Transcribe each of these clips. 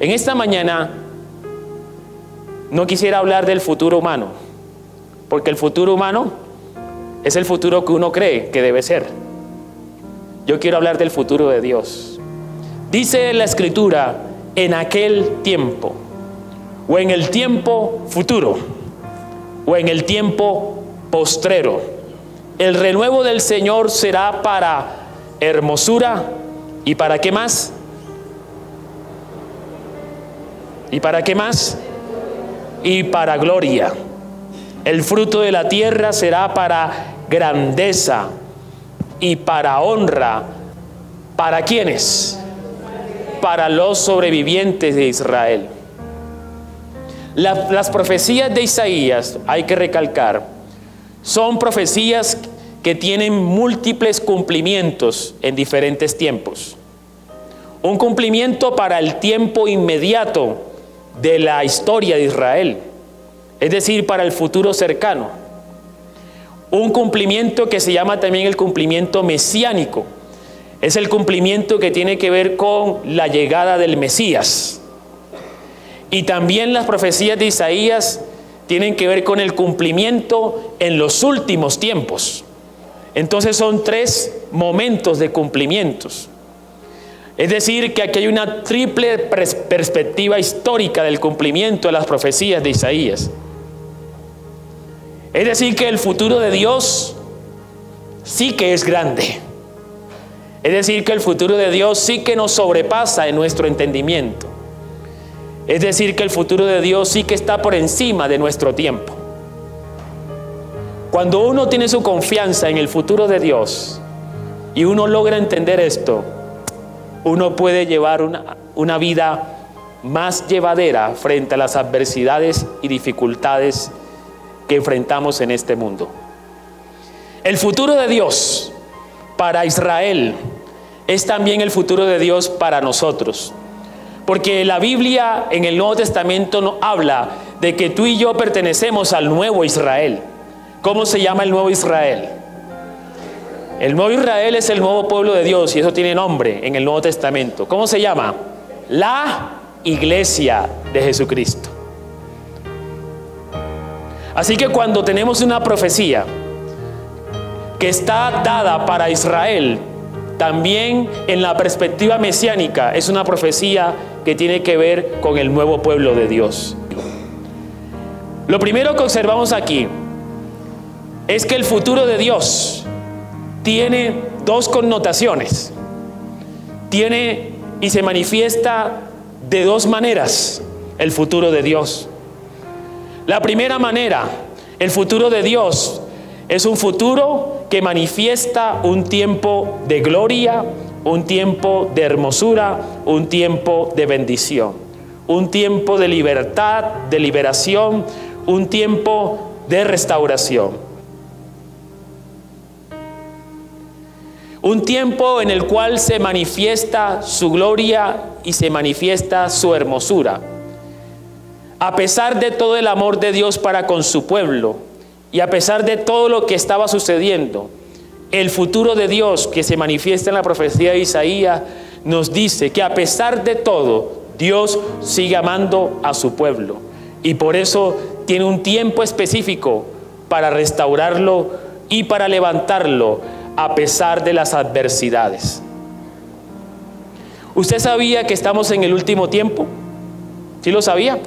En esta mañana no quisiera hablar del futuro humano, porque el futuro humano es el futuro que uno cree que debe ser. Yo quiero hablar del futuro de Dios. Dice la Escritura, en aquel tiempo, o en el tiempo futuro, o en el tiempo postrero, el renuevo del Señor será para hermosura. ¿Y para qué más? ¿Y para qué más? Y para gloria. El fruto de la tierra será para grandeza y para honra. ¿Para quiénes? Para los sobrevivientes de Israel. Las profecías de Isaías, hay que recalcar, son profecías que tienen múltiples cumplimientos en diferentes tiempos. Un cumplimiento para el tiempo inmediato de la historia de Israel, es decir, para el futuro cercano. Un cumplimiento que se llama también el cumplimiento mesiánico. Es el cumplimiento que tiene que ver con la llegada del Mesías. Y también las profecías de Isaías tienen que ver con el cumplimiento en los últimos tiempos. Entonces son tres momentos de cumplimientos. Es decir, que aquí hay una triple perspectiva histórica del cumplimiento de las profecías de Isaías. Es decir, que el futuro de Dios sí que es grande. Es decir, que el futuro de Dios sí que nos sobrepasa en nuestro entendimiento. Es decir, que el futuro de Dios sí que está por encima de nuestro tiempo. Cuando uno tiene su confianza en el futuro de Dios y uno logra entender esto, uno puede llevar una vida más llevadera frente a las adversidades y dificultades que enfrentamos en este mundo. El futuro de Dios para Israel es también el futuro de Dios para nosotros. Porque la Biblia en el Nuevo Testamento nos habla de que tú y yo pertenecemos al nuevo Israel. ¿Cómo se llama el nuevo Israel? El nuevo Israel es el nuevo pueblo de Dios y eso tiene nombre en el Nuevo Testamento. ¿Cómo se llama? La Iglesia de Jesucristo. Así que cuando tenemos una profecía que está dada para Israel, también en la perspectiva mesiánica es una profecía que tiene que ver con el nuevo pueblo de Dios. Lo primero que observamos aquí es que el futuro de Dios tiene dos connotaciones. Tiene y se manifiesta de dos maneras el futuro de Dios. La primera manera, el futuro de Dios es un futuro que manifiesta un tiempo de gloria, un tiempo de hermosura, un tiempo de bendición, un tiempo de libertad, de liberación, un tiempo de restauración. Un tiempo en el cual se manifiesta su gloria y se manifiesta su hermosura. A pesar de todo el amor de Dios para con su pueblo y a pesar de todo lo que estaba sucediendo, el futuro de Dios que se manifiesta en la profecía de Isaías nos dice que a pesar de todo, Dios sigue amando a su pueblo y por eso tiene un tiempo específico para restaurarlo y para levantarlo a pesar de las adversidades. ¿Usted sabía que estamos en el último tiempo? ¿Sí lo sabía?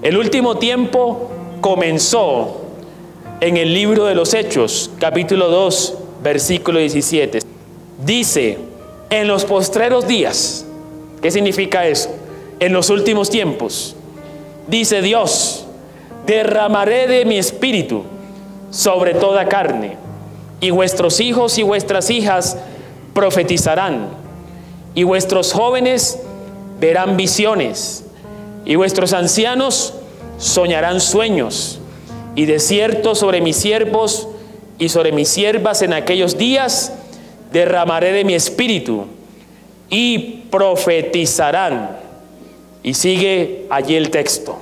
El último tiempo comenzó en el libro de los Hechos, capítulo 2, versículo 17. Dice, en los postreros días. ¿Qué significa eso? En los últimos tiempos. Dice Dios, derramaré de mi espíritu sobre toda carne, y vuestros hijos y vuestras hijas profetizarán, y vuestros jóvenes verán visiones, y vuestros ancianos soñarán sueños, y de cierto sobre mis siervos y sobre mis siervas en aquellos días derramaré de mi espíritu, y profetizarán. Y sigue allí el texto.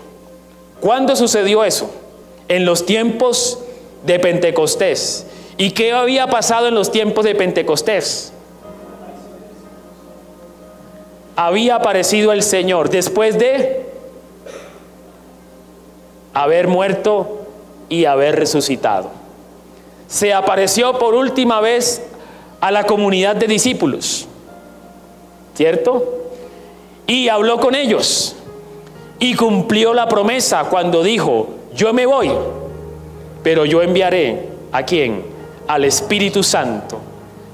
¿Cuándo sucedió eso? En los tiempos de Pentecostés. ¿Y qué había pasado en los tiempos de Pentecostés? había aparecido el Señor después de haber muerto y haber resucitado. Se apareció por última vez a la comunidad de discípulos, ¿cierto? Y habló con ellos y cumplió la promesa cuando dijo: yo me voy, pero yo enviaré ¿a quién? Al Espíritu Santo,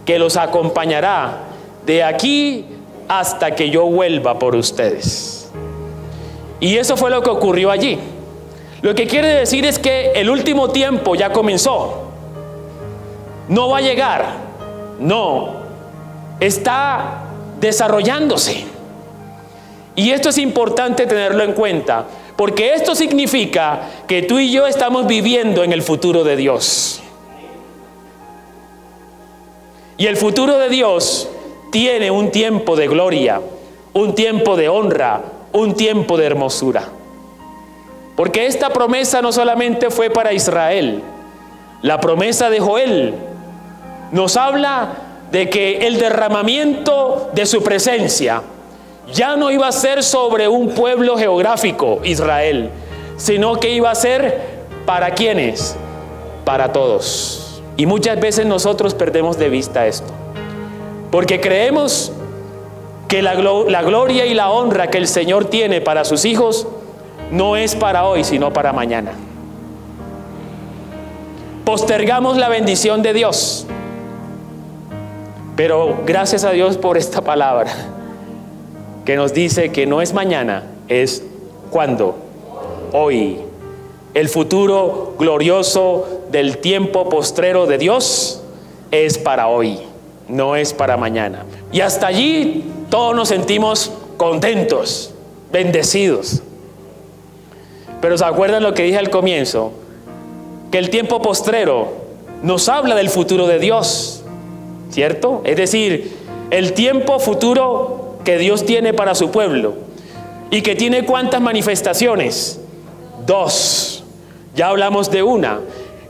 que los acompañará de aquí hasta que yo vuelva por ustedes. Y eso fue lo que ocurrió allí. Lo que quiere decir es que el último tiempo ya comenzó. No va a llegar, no, está desarrollándose. Y esto es importante tenerlo en cuenta, porque esto significa que tú y yo estamos viviendo en el futuro de Dios. Y el futuro de Dios tiene un tiempo de gloria, un tiempo de honra, un tiempo de hermosura. Porque esta promesa no solamente fue para Israel. La promesa de Joel nos habla de que el derramamiento de su presencia ya no iba a ser sobre un pueblo geográfico, Israel, sino que iba a ser ¿para quiénes? Para todos. Y muchas veces nosotros perdemos de vista esto, porque creemos que la gloria y la honra que el Señor tiene para sus hijos no es para hoy, sino para mañana. Postergamos la bendición de Dios, pero gracias a Dios por esta palabra que nos dice que no es mañana, es ¿cuándo? Hoy. El futuro glorioso del tiempo postrero de Dios es para hoy, no es para mañana. Y hasta allí todos nos sentimos contentos, bendecidos. Pero ¿se acuerdan lo que dije al comienzo? Que el tiempo postrero nos habla del futuro de Dios, ¿cierto? Es decir, el tiempo futuro que Dios tiene para su pueblo. ¿Y que tiene cuántas manifestaciones? 2. Ya hablamos de una.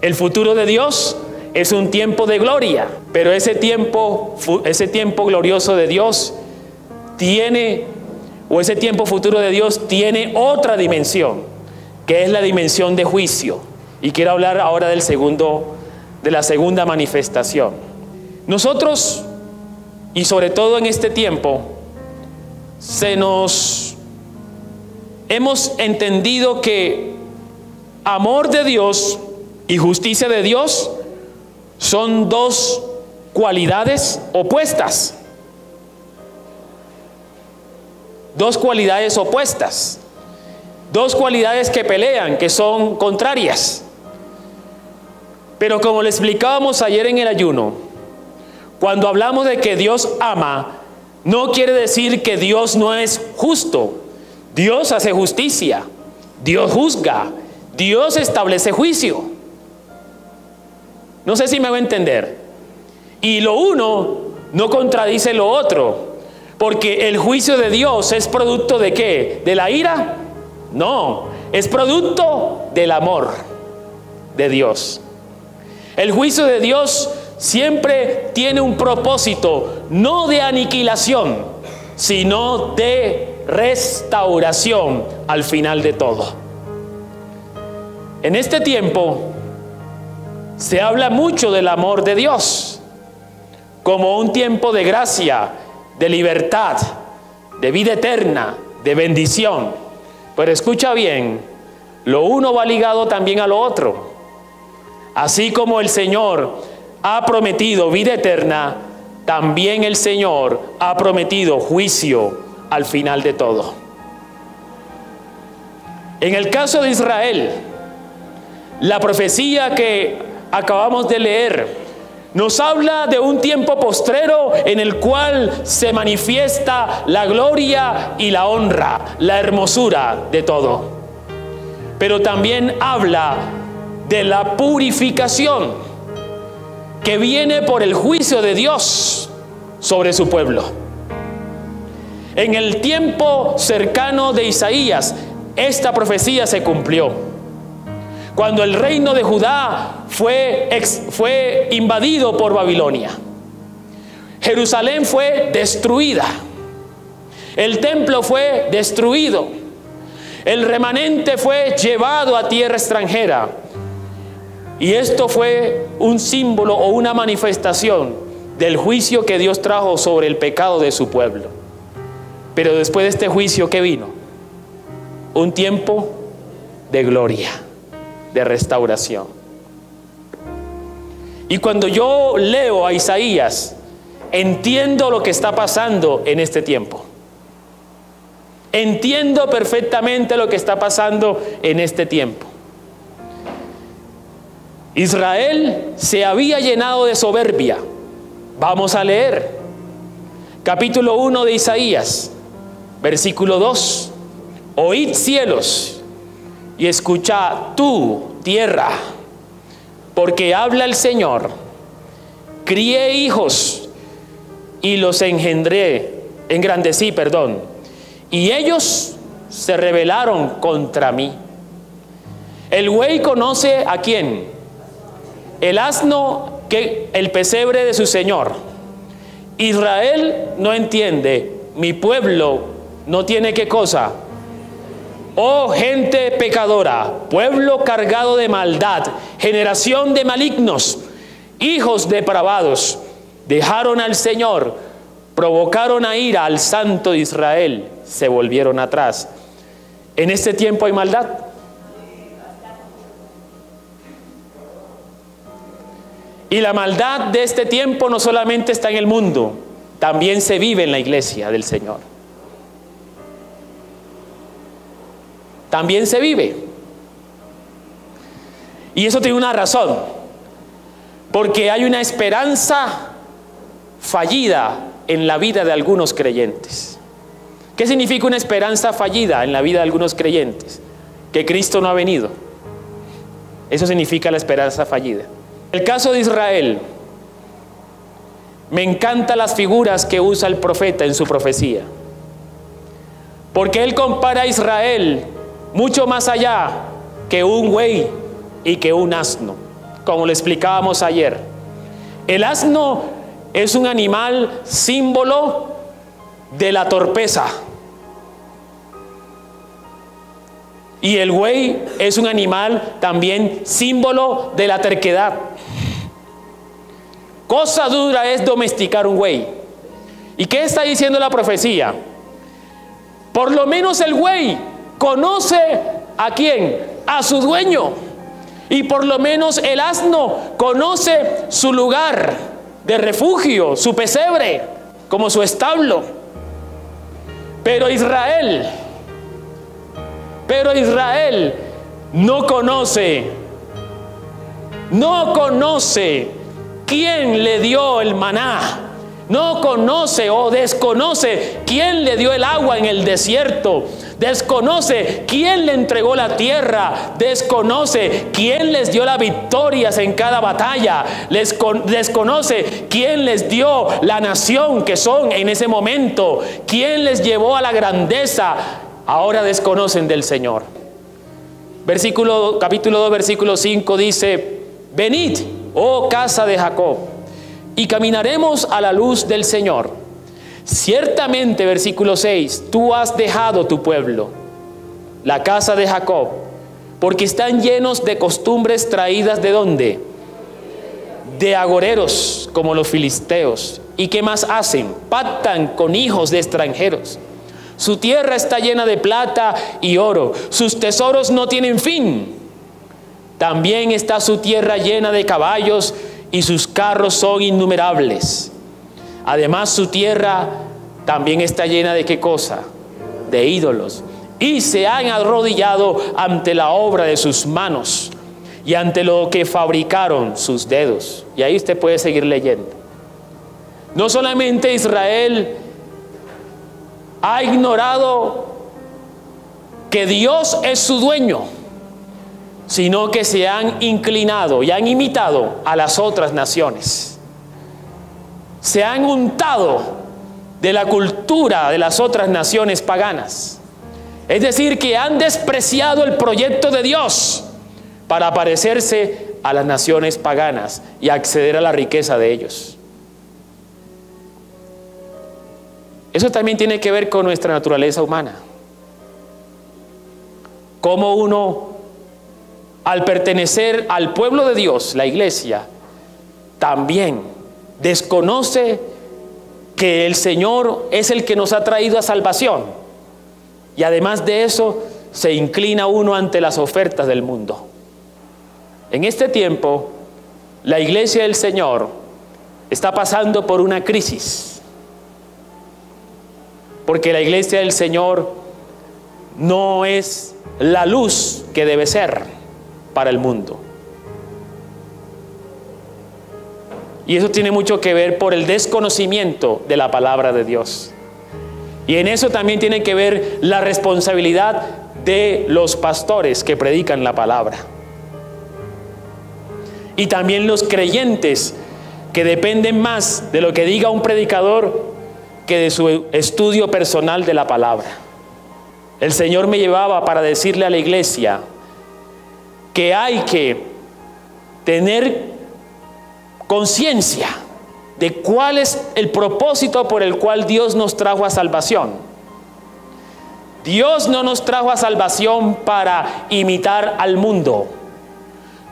El futuro de Dios es un tiempo de gloria, pero ese tiempo glorioso de Dios tiene, o ese tiempo futuro de Dios tiene otra dimensión, que es la dimensión de juicio. Y quiero hablar ahora de la segunda manifestación. Nosotros, y sobre todo en este tiempo, hemos entendido que amor de Dios y justicia de Dios son dos cualidades opuestas. Dos cualidades opuestas. Dos cualidades que pelean, que son contrarias. Pero como le explicábamos ayer en el ayuno, cuando hablamos de que Dios ama, no quiere decir que Dios no es justo. Dios hace justicia, Dios juzga, Dios establece juicio. No sé si me va a entender. Y lo uno no contradice lo otro, porque el juicio de Dios es producto ¿de qué? ¿De la ira? No, es producto del amor de Dios. El juicio de Dios siempre tiene un propósito, no de aniquilación, sino de restauración al final de todo. En este tiempo se habla mucho del amor de Dios como un tiempo de gracia, de libertad, de vida eterna, de bendición. Pero escucha bien, lo uno va ligado también a lo otro. Así como el Señor ha prometido vida eterna, también el Señor ha prometido juicio al final de todo. En el caso de Israel, la profecía que acabamos de leer nos habla de un tiempo postrero en el cual se manifiesta la gloria y la honra, la hermosura de todo. Pero también habla de la purificación que viene por el juicio de Dios sobre su pueblo. En el tiempo cercano de Isaías, esta profecía se cumplió. Cuando el reino de Judá fue invadido por Babilonia, Jerusalén fue destruida. El templo fue destruido. El remanente fue llevado a tierra extranjera. Y esto fue un símbolo o una manifestación del juicio que Dios trajo sobre el pecado de su pueblo. Pero después de este juicio, ¿qué vino? Un tiempo de gloria, de restauración. Y cuando yo leo a Isaías, entiendo lo que está pasando en este tiempo. Entiendo perfectamente lo que está pasando en este tiempo. Israel se había llenado de soberbia. Vamos a leer capítulo 1 de Isaías, versículo 2. Oíd cielos y escuchad tú tierra, porque habla el Señor. Crié hijos y los engrandecí, y ellos se rebelaron contra mí. El buey conoce ¿a quién? El asno que el pesebre de su señor. Israel no entiende, mi pueblo no tiene ¿qué cosa? Oh gente pecadora, pueblo cargado de maldad, generación de malignos, hijos depravados, dejaron al Señor, provocaron a ira al Santo de Israel, se volvieron atrás. En este tiempo hay maldad. Y la maldad de este tiempo no solamente está en el mundo, también se vive en la iglesia del Señor. También se vive. Y eso tiene una razón. Porque hay una esperanza fallida en la vida de algunos creyentes. ¿Qué significa una esperanza fallida en la vida de algunos creyentes? Que Cristo no ha venido. Eso significa la esperanza fallida. El caso de Israel, me encantan las figuras que usa el profeta en su profecía. Porque él compara a Israel mucho más allá que un buey y que un asno, como le explicábamos ayer. El asno es un animal símbolo de la torpeza. Y el buey es un animal también símbolo de la terquedad. Cosa dura es domesticar un buey. ¿Y qué está diciendo la profecía? Por lo menos el buey conoce ¿a quién? A su dueño. Y por lo menos el asno conoce su lugar de refugio, su pesebre, como su establo. Pero Israel no conoce quién le dio el maná. No conoce o desconoce quién le dio el agua en el desierto. Desconoce quién le entregó la tierra. Desconoce quién les dio las victorias en cada batalla. Desconoce quién les dio la nación que son en ese momento. Quién les llevó a la grandeza. Ahora desconocen del Señor. Capítulo 2, versículo 5 dice: venid, oh casa de Jacob, y caminaremos a la luz del Señor. Ciertamente, versículo 6, tú has dejado tu pueblo, la casa de Jacob, porque están llenos de costumbres traídas ¿de dónde? De agoreros, como los filisteos. ¿Y qué más hacen? Pactan con hijos de extranjeros. Su tierra está llena de plata y oro, sus tesoros no tienen fin. También está su tierra llena de caballos y sus carros son innumerables. Además, su tierra también está llena de ¿qué cosa? De ídolos. Y se han arrodillado ante la obra de sus manos y ante lo que fabricaron sus dedos. Y ahí usted puede seguir leyendo. No solamente Israel ha ignorado que Dios es su dueño, sino que se han inclinado y han imitado a las otras naciones. Se han untado de la cultura de las otras naciones paganas. Es decir, que han despreciado el proyecto de Dios para parecerse a las naciones paganas y acceder a la riqueza de ellos. Eso también tiene que ver con nuestra naturaleza humana. Cómo uno, al pertenecer al pueblo de Dios, la iglesia, también desconoce que el Señor es el que nos ha traído a salvación. Y además de eso, se inclina uno ante las ofertas del mundo. En este tiempo, la iglesia del Señor está pasando por una crisis. Porque la iglesia del Señor no es la luz que debe ser para el mundo. Y eso tiene mucho que ver por el desconocimiento de la palabra de Dios. Y en eso también tiene que ver la responsabilidad de los pastores que predican la palabra. Y también los creyentes que dependen más de lo que diga un predicador que de su estudio personal de la palabra. El Señor me llevaba para decirle a la iglesia que hay que tener conciencia de cuál es el propósito por el cual Dios nos trajo a salvación. Dios no nos trajo a salvación para imitar al mundo.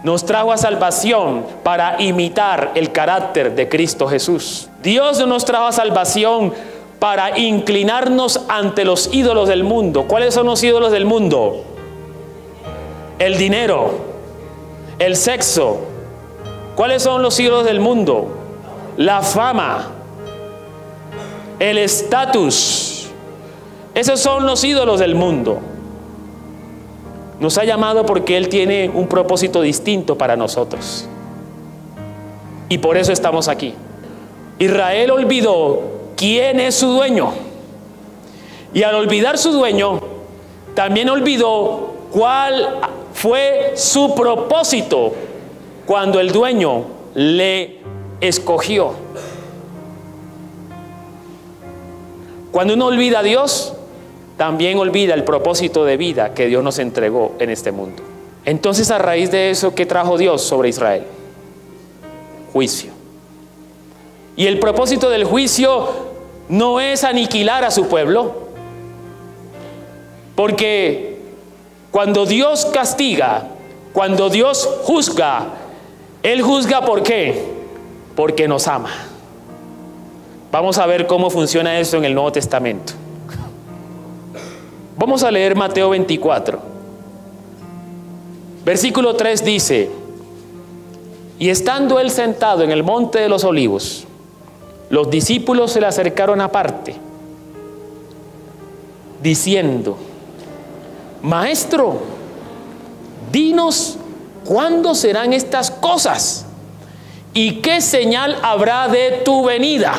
Nos trajo a salvación para imitar el carácter de Cristo Jesús. Dios no nos trajo a salvación para inclinarnos ante los ídolos del mundo. ¿Cuáles son los ídolos del mundo? El dinero, el sexo. ¿Cuáles son los ídolos del mundo? La fama, el estatus. Esos son los ídolos del mundo. Nos ha llamado porque Él tiene un propósito distinto para nosotros. Y por eso estamos aquí. Israel olvidó quién es su dueño. Y al olvidar su dueño, también olvidó cuál fue su propósito cuando el dueño le escogió. Cuando uno olvida a Dios, también olvida el propósito de vida que Dios nos entregó en este mundo. Entonces, a raíz de eso, ¿qué trajo Dios sobre Israel? Juicio. Y el propósito del juicio no es aniquilar a su pueblo, porque cuando Dios castiga, cuando Dios juzga, Él juzga ¿por qué? Porque nos ama. Vamos a ver cómo funciona eso en el Nuevo Testamento. Vamos a leer Mateo 24. Versículo 3 dice: y estando él sentado en el monte de los olivos, los discípulos se le acercaron aparte, diciendo: Maestro, dinos cuándo serán estas cosas y qué señal habrá de tu venida.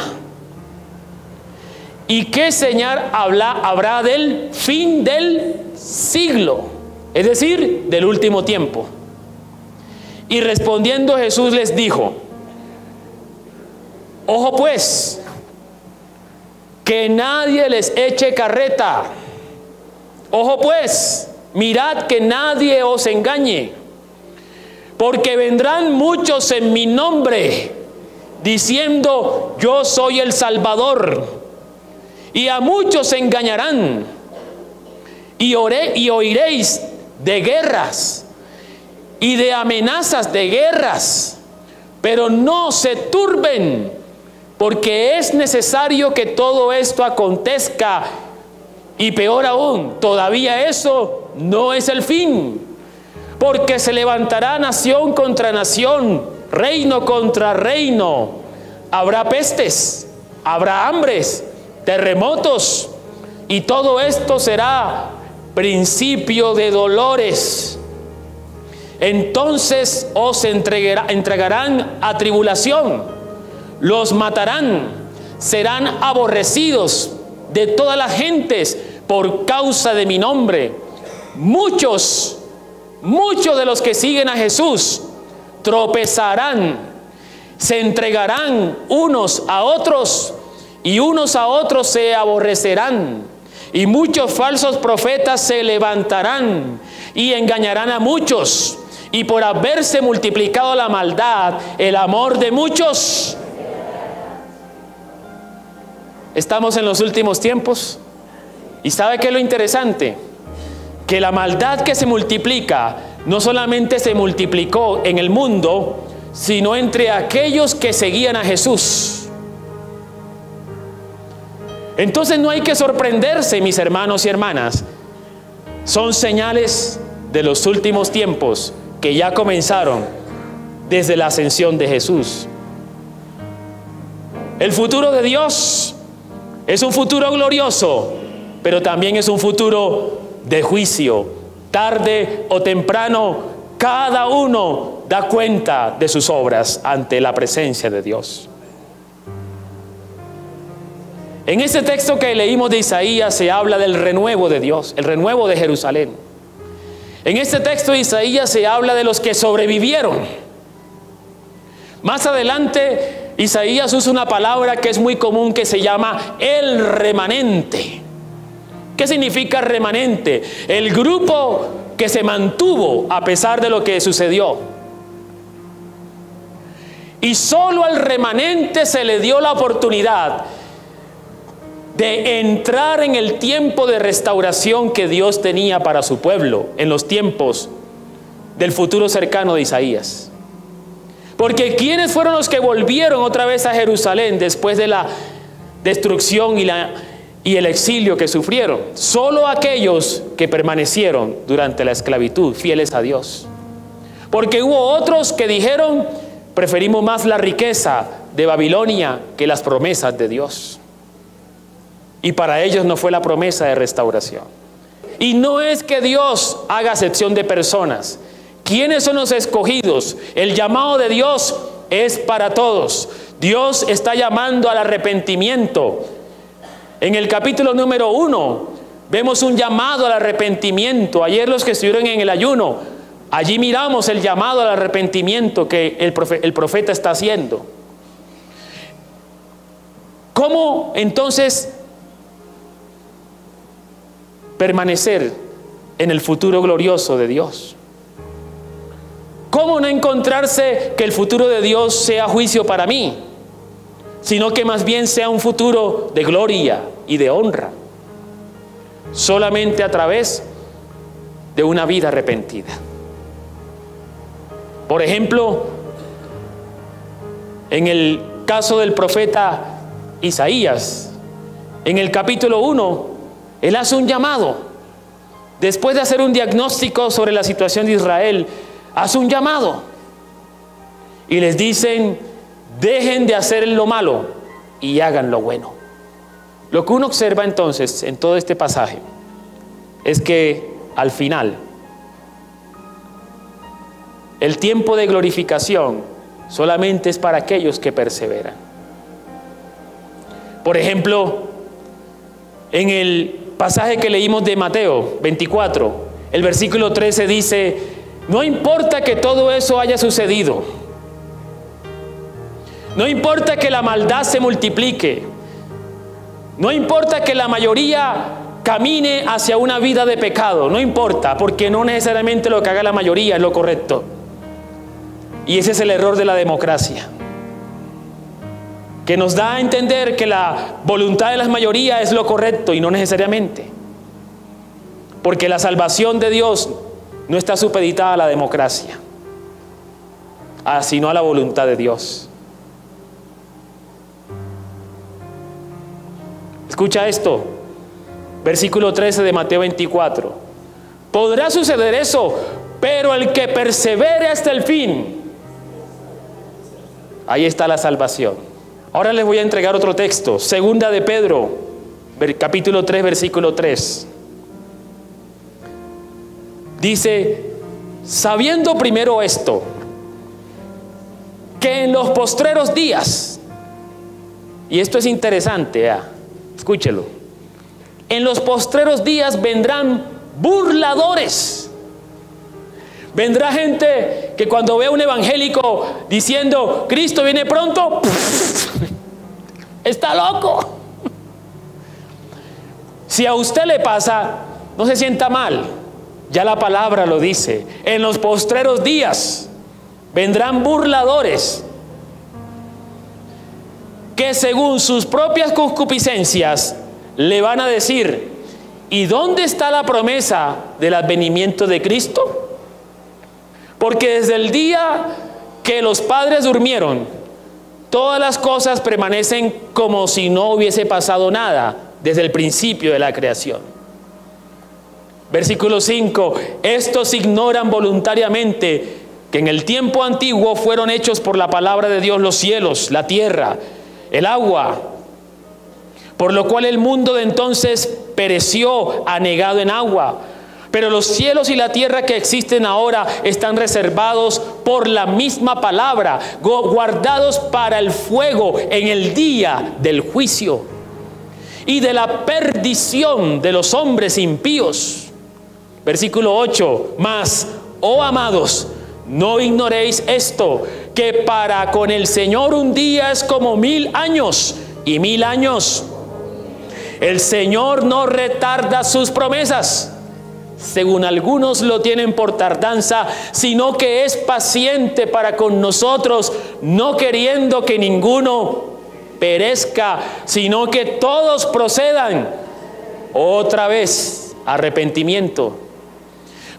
¿Y qué señal habrá del fin del siglo? Es decir, del último tiempo. Y respondiendo Jesús les dijo: ojo pues, que nadie les eche carreta. Ojo pues, mirad que nadie os engañe. Porque vendrán muchos en mi nombre, diciendo: yo soy el Salvador. Y a muchos engañarán, y oiréis de guerras y de amenazas de guerras, pero no se turben, porque es necesario que todo esto acontezca, y peor aún, todavía eso no es el fin, porque se levantará nación contra nación, reino contra reino, habrá pestes, habrá hambres, terremotos, y todo esto será principio de dolores. Entonces os entregarán a tribulación, los matarán, serán aborrecidos de todas las gentes por causa de mi nombre. Muchos de los que siguen a Jesús tropezarán, se entregarán unos a otros, y unos a otros se aborrecerán, y muchos falsos profetas se levantarán y engañarán a muchos, y por haberse multiplicado la maldad, el amor de muchos Estamos en los últimos tiempos. ¿Y sabe qué es lo interesante? Que la maldad que se multiplica no solamente se multiplicó en el mundo, sino entre aquellos que seguían a Jesús. Entonces no hay que sorprenderse, mis hermanos y hermanas. Son señales de los últimos tiempos que ya comenzaron desde la ascensión de Jesús. El futuro de Dios es un futuro glorioso, pero también es un futuro de juicio. Tarde o temprano, cada uno da cuenta de sus obras ante la presencia de Dios. En este texto que leímos de Isaías se habla del renuevo de Dios, el renuevo de Jerusalén. En este texto de Isaías se habla de los que sobrevivieron. Más adelante, Isaías usa una palabra que es muy común que se llama el remanente. ¿Qué significa remanente? El grupo que se mantuvo a pesar de lo que sucedió. Y solo al remanente se le dio la oportunidad de entrar en el tiempo de restauración que Dios tenía para su pueblo en los tiempos del futuro cercano de Isaías. Porque ¿quiénes fueron los que volvieron otra vez a Jerusalén después de la destrucción y el exilio que sufrieron? Solo aquellos que permanecieron durante la esclavitud, fieles a Dios. Porque hubo otros que dijeron: preferimos más la riqueza de Babilonia que las promesas de Dios. Y para ellos no fue la promesa de restauración. Y no es que Dios haga acepción de personas. ¿Quiénes son los escogidos? El llamado de Dios es para todos. Dios está llamando al arrepentimiento. En el capítulo número 1 vemos un llamado al arrepentimiento. Ayer los que estuvieron en el ayuno, allí miramos el llamado al arrepentimiento que el profeta está haciendo. ¿Cómo entonces permanecer en el futuro glorioso de Dios? ¿Cómo no encontrarse que el futuro de Dios sea juicio para mí, sino que más bien sea un futuro de gloria y de honra? Solamente a través de una vida arrepentida. Por ejemplo, en el caso del profeta Isaías, en el capítulo 1, él hace un llamado. Después de hacer un diagnóstico sobre la situación de Israel, hace un llamado. Y les dicen: dejen de hacer lo malo y hagan lo bueno. Lo que uno observa entonces en todo este pasaje es que al final, el tiempo de glorificación solamente es para aquellos que perseveran. Por ejemplo, en el pasaje que leímos de Mateo 24, el versículo 13 dice: no importa que todo eso haya sucedido, no importa que la maldad se multiplique, no importa que la mayoría camine hacia una vida de pecado, no importa, porque no necesariamente lo que haga la mayoría es lo correcto. Y ese es el error de la democracia, que nos da a entender que la voluntad de las mayorías es lo correcto, y no necesariamente, porque la salvación de Dios no está supeditada a la democracia, sino a la voluntad de Dios. Escucha esto, versículo 13 de Mateo 24. Podrá suceder eso, pero el que persevere hasta el fin, ahí está la salvación. Ahora les voy a entregar otro texto, segunda de Pedro, capítulo 3, versículo 3. Dice: sabiendo primero esto, que en los postreros días, y esto es interesante, escúchelo, en los postreros días vendrán burladores. Vendrá gente que cuando ve a un evangélico diciendo Cristo viene pronto, está loco. Si a usted le pasa, no se sienta mal, ya la palabra lo dice. En los postreros días vendrán burladores que según sus propias concupiscencias le van a decir: ¿y dónde está la promesa del advenimiento de Cristo? Porque desde el día que los padres durmieron, todas las cosas permanecen como si no hubiese pasado nada desde el principio de la creación. Versículo 5: estos ignoran voluntariamente que en el tiempo antiguo fueron hechos por la palabra de Dios los cielos, la tierra, el agua, por lo cual el mundo de entonces pereció anegado en agua. Pero los cielos y la tierra que existen ahora están reservados por la misma palabra, guardados para el fuego en el día del juicio y de la perdición de los hombres impíos. Versículo 8: mas, oh amados, no ignoréis esto, que para con el Señor un día es como 1000 años, y 1000 años. El Señor no retarda sus promesas, según algunos lo tienen por tardanza, sino que es paciente para con nosotros, no queriendo que ninguno perezca, sino que todos procedan otra vez arrepentimiento.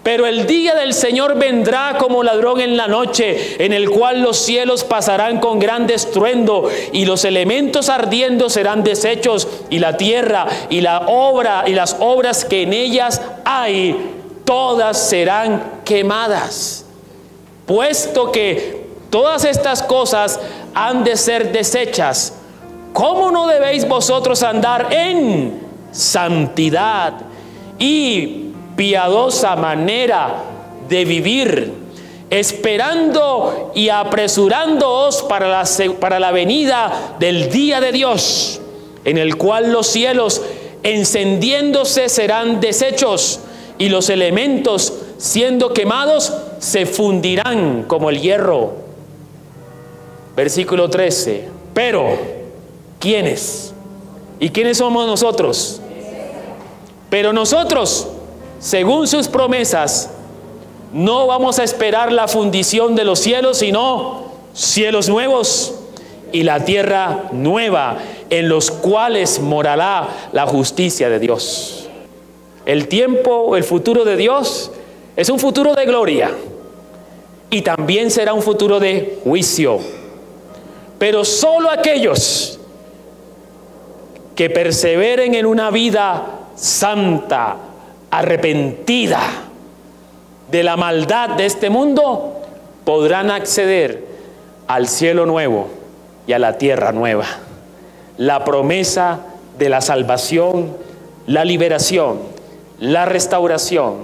Pero el día del Señor vendrá como ladrón en la noche, en el cual los cielos pasarán con gran estruendo, y los elementos ardiendo serán deshechos, y la tierra y las obras que en ellas hay, todas serán quemadas. Puesto que todas estas cosas han de ser deshechas, ¿cómo no debéis vosotros andar en santidad y piadosa manera de vivir, esperando y apresurándoos para la venida del día de Dios, en el cual los cielos encendiéndose serán deshechos, y los elementos siendo quemados se fundirán como el hierro? Versículo 13: pero ¿quiénes? ¿Y quiénes somos nosotros? Pero nosotros, según sus promesas, no vamos a esperar la fundición de los cielos, sino cielos nuevos y la tierra nueva, en los cuales morará la justicia de Dios. El tiempo, el futuro de Dios es un futuro de gloria, y también será un futuro de juicio. Pero solo aquellos que perseveren en una vida santa, arrepentida de la maldad de este mundo, podrán acceder al cielo nuevo y a la tierra nueva. La promesa de la salvación, la liberación, la restauración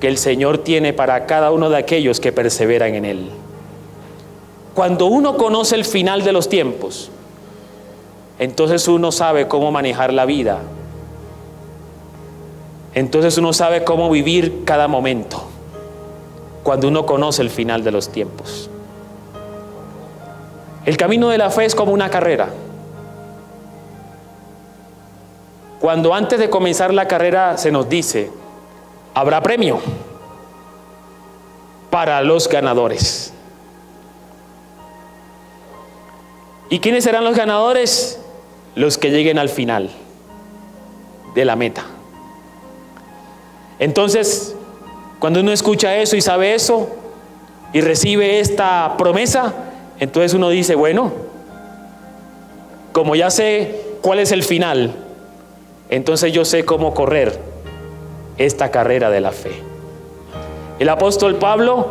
que el Señor tiene para cada uno de aquellos que perseveran en Él. Cuando uno conoce el final de los tiempos, entonces uno sabe cómo manejar la vida. Entonces uno sabe cómo vivir cada momento, cuando uno conoce el final de los tiempos. El camino de la fe es como una carrera. Cuando antes de comenzar la carrera se nos dice: habrá premio para los ganadores. ¿Y quiénes serán los ganadores? Los que lleguen al final de la meta. Entonces, cuando uno escucha eso y sabe eso y recibe esta promesa, entonces uno dice: bueno, como ya sé cuál es el final, entonces yo sé cómo correr esta carrera de la fe. El apóstol Pablo,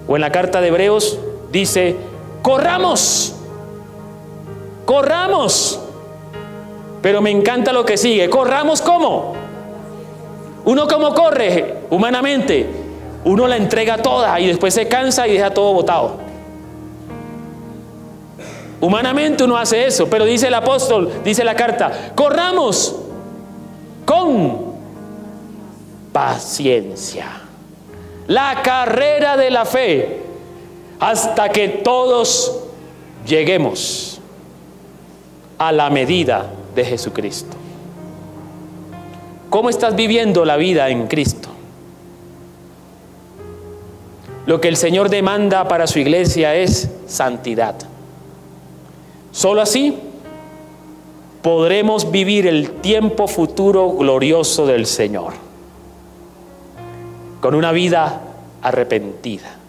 o en la carta de Hebreos, dice: corramos, corramos. Pero me encanta lo que sigue: corramos ¿cómo? Uno ¿cómo corre humanamente? Uno la entrega toda y después se cansa y deja todo botado. Humanamente uno hace eso, pero dice el apóstol, dice la carta: corramos con paciencia la carrera de la fe, hasta que todos lleguemos a la medida de Jesucristo. ¿Cómo estás viviendo la vida en Cristo? Lo que el Señor demanda para su iglesia es santidad. Solo así podremos vivir el tiempo futuro glorioso del Señor, con una vida arrepentida.